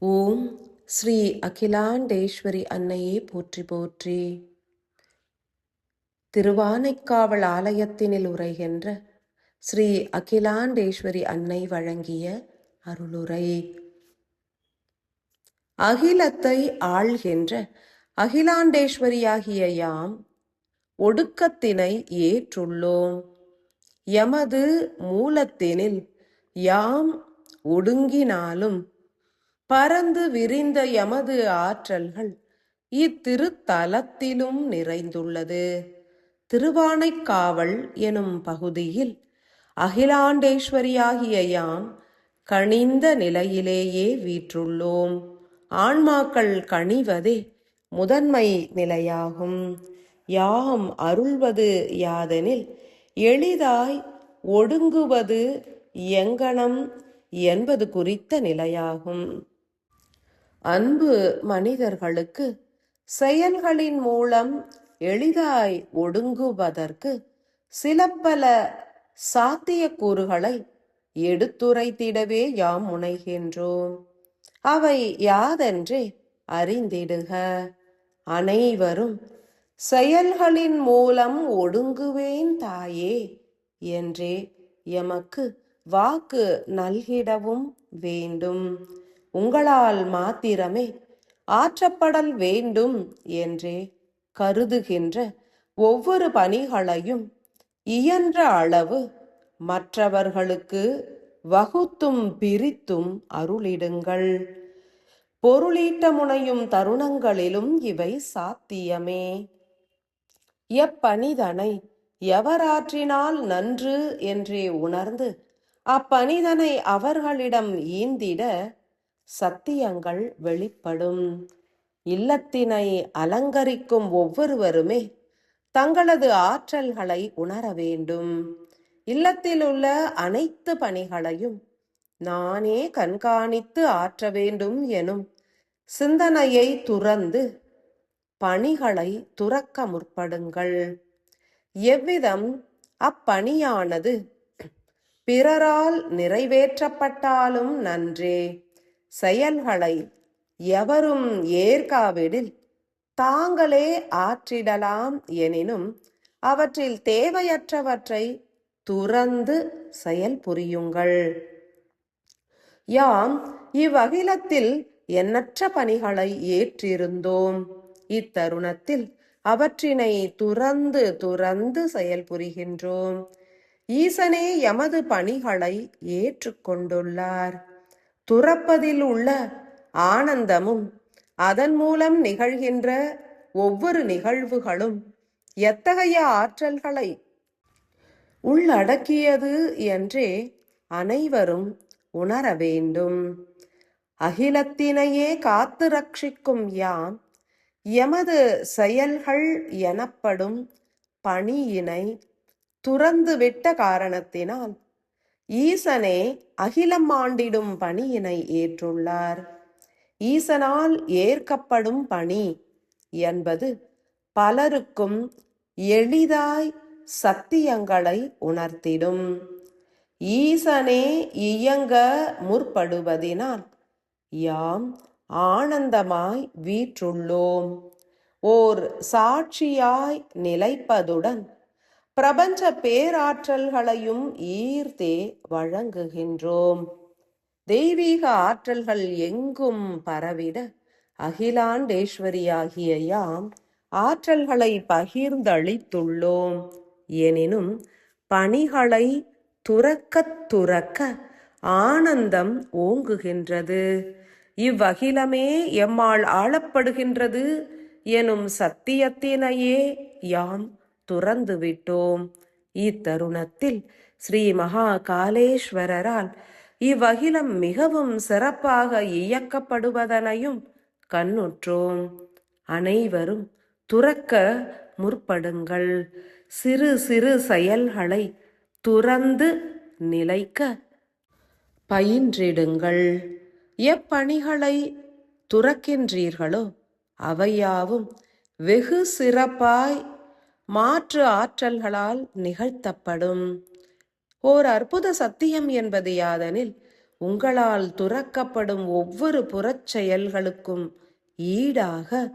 ஓம் ஸ்ரீ அகிலாண்டேஸ்வரி அன்னையே போற்றி போற்றி. திருவானைக்காவல் ஆலயத்தினில் உரைகின்ற ஸ்ரீ அகிலாண்டேஸ்வரி அன்னை வழங்கிய அருளுரை. அகிலத்தை ஆள்கின்ற அகிலாண்டேஸ்வரியாகிய யாம் ஒடுக்கத்தினை ஏற்றுள்ளோம். எமது மூலத்தினில் யாம் ஒடுங்கினாலும் பரந்து விரிந்த எமது ஆற்றல்கள் இத்திருத்தலத்திலும் நிறைந்துள்ளது. திருவானைக்காவல் எனும் பகுதியில் அகிலாண்டேஸ்வரியாகிய யாம் கனிந்த நிலையிலேயே வீற்றுள்ளோம். ஆன்மாக்கள் கனிவதே முதன்மை நிலையாகும். யாம் அருள்வது யாதெனில் எளிதாய் ஒடுங்குவது எங்கனம் என்பது குறித்த நிலையாகும். அன்பு மனிதர்களுக்கு செயல்களின் மூலம் எளிதாய் ஒடுங்குவதற்கு சில பல சாத்தியக்கூறுகளை எடுத்துரைத்திடவே யாம் முனைகின்றோம். அவை யாதென்றே அறிந்திடுக. அனைவரும் செயல்களின் மூலம் ஒடுங்குவேன் தாயே என்றே எமக்கு வாக்கு நல்கிடவும் வேண்டும். உங்களால் மாத்திரமே ஆற்றப்படல் வேண்டும் என்றே கருதுகின்ற ஒவ்வொரு பணிகளையும் இயன்ற அளவு மற்றவர்களுக்கு வகுத்தும் பிரித்தும் அருளிடுங்கள். பொருளீட்ட முனையும் தருணங்களிலும் இவை சாத்தியமே. எப்பணிதனை எவராற்றினால் நன்று என்றே உணர்ந்து அப்பணிதனை அவர்களிடம் ஈந்திட சத்தியங்கள் வெளிப்படும். இல்லத்தினை அலங்கரிக்கும் ஒவ்வொருவருமே தங்களது ஆற்றல்களை உணர வேண்டும். இல்லத்தில் உள்ள அனைத்து பணிகளையும் நானே கண்காணித்து ஆற்ற வேண்டும் எனும் சிந்தனையை துறந்து பணிகளை துறக்க முற்படுங்கள். எவ்விதம் அப்பணியானது பிறரால் நிறைவேற்றப்பட்டாலும் நன்றே. செயல்களை எவரும் ஏற்காவிடில் தாங்களே ஆற்றிடலாம். எனினும் அவற்றில் தேவையற்றவற்றை துறந்து செயல் புரியுங்கள். யாம் இவ்வகிலத்தில் எண்ணற்ற பணிகளை ஏற்றிருந்தோம். இத்தருணத்தில் அவற்றினை துறந்து செயல் புரிகின்றோம். ஈசனே எமது பணிகளை ஏற்றுக்கொண்டுள்ளார். துறப்பதில் உள்ள ஆனந்தமும் அதன் மூலம் நிகழ்கின்ற ஒவ்வொரு நிகழ்வுகளும் எத்தகைய ஆற்றல்களை உள்ளடக்கியது என்றே அனைவரும் உணர வேண்டும். அகிலத்தினையே காத்து ரட்சிக்கும் யாம் எமது செயல்கள் எனப்படும் பணியினை துறந்துவிட்ட காரணத்தினால் ஈசனே அகிலம் ஆண்டிடும் பணியினை ஏற்றுள்ளார். ஈசனால் ஏற்கப்படும் பணி என்பது பலருக்கும் எளிதாய் சத்தியங்களை உணர்த்திடும். ஈசனே இயங்க முற்படுவதினால் யாம் ஆனந்தமாய் வீற்றுள்ளோம். ஓர் சாட்சியாய் நிலைப்பதுடன் பிரபஞ்ச பேராற்றல்களையும் ஈர்த்தே வழங்குகின்றோம். தெய்வீக ஆற்றல்கள் எங்கும் பரவிட அகிலாண்டேஸ்வரியாகிய யாம் ஆற்றல்களை பகிர்ந்தளித்துள்ளோம். எனினும் பணிகளை துறக்க ஆனந்தம் ஓங்குகின்றது. இவ்வகிலமே எம்மால் ஆளப்படுகின்றது எனும் சத்தியத்தினையே யாம் துறந்துவிட்டோம். இத்தருணத்தில் ஸ்ரீ மகா காலேஸ்வரரால் இவ்வகிலம் மிகவும் சிறப்பாக இயக்கப்படுவதனையும் கண்ணுற்றோம். அனைவரும் துறக்க முற்படுங்கள். சிறு சிறு செயல்களை துறந்து நிலைக்க பயின்றிடுங்கள். எப்பணிகளை துறக்கின்றீர்களோ அவையாவும் வெகு சிறப்பாய் மாற்று ஆற்றல்களால் நிகழ்த்தப்படும். ஓர் அற்புத சத்தியம் என்பது யாதெனில் உங்களால் துறக்கப்படும் ஒவ்வொரு புறச் செயல்களுக்கும் ஈடாக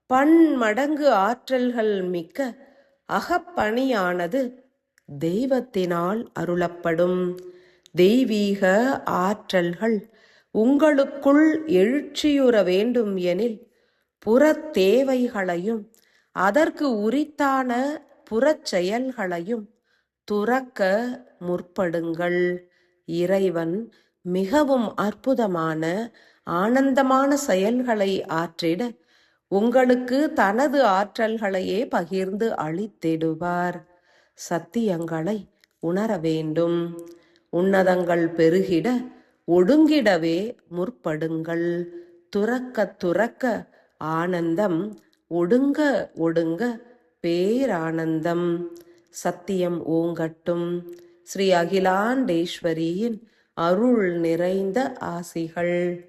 பன்மடங்கு ஆற்றல்கள் மிக்க அகப்பணியானது தெய்வத்தினால் அருளப்படும். தெய்வீக ஆற்றல்கள் உங்களுக்குள் எழுச்சியுற வேண்டும் எனில் புறத் தேவைகளையும் அதற்கு உரித்தான புறச் செயல்களையும் துறக்க முற்படுங்கள். இறைவன் மிகவும் அற்புதமான ஆனந்தமான செயல்களை ஆற்றிட உங்களுக்கு தனது ஆற்றல்களையே பகிர்ந்து அளித்திடுவார். சத்தியங்களை உணர வேண்டும். உன்னதங்கள் பெருகிட ஒடுங்கிடவே முற்படுங்கள். துறக்க துறக்க ஆனந்தம், ஒடுங்க ஒடுங்க பேரானந்தம். சத்தியம் ஓங்கட்டும். ஸ்ரீ அகிலாண்டேஸ்வரியின் அருள் நிறைந்த ஆசிகள்.